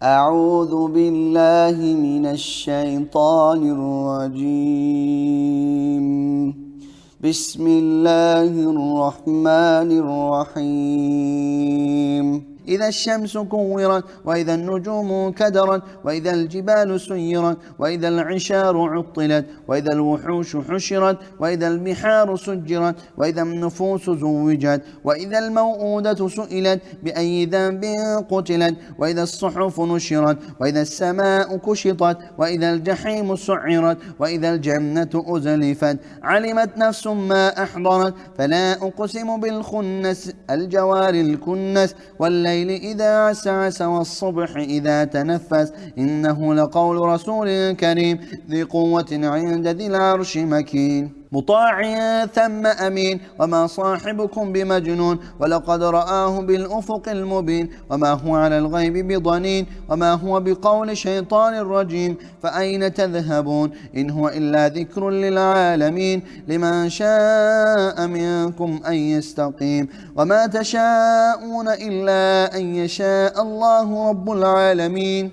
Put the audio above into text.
أعوذ بالله من الشيطان الرجيم. بسم الله الرحمن الرحيم. إذا الشمس كورت وإذا النجوم كدرت وإذا الجبال سيرت وإذا العشار عطلت وإذا الوحوش حشرت وإذا البحار سجرت وإذا النفوس زوجت وإذا الموءودة سئلت بأي ذنب قتلت وإذا الصحف نشرت وإذا السماء كشطت وإذا الجحيم سعرت وإذا الجنة أزلفت علمت نفس ما أحضرت فلا أقسم بالخنس الجوار الكنس والليل إذا عسعس والصبح إذا تنفس إنه لقول رسول كريم ذي قوة عند ذي العرش مكين مطاع ثم أمين وما صاحبكم بمجنون ولقد رآه بالأفق المبين وما هو على الغيب بضنين وما هو بقول شيطان رجيم فأين تذهبون إن هو إلا ذكر للعالمين لمن شاء منكم أن يستقيم وما تشاءون إلا أن يشاء الله رب العالمين.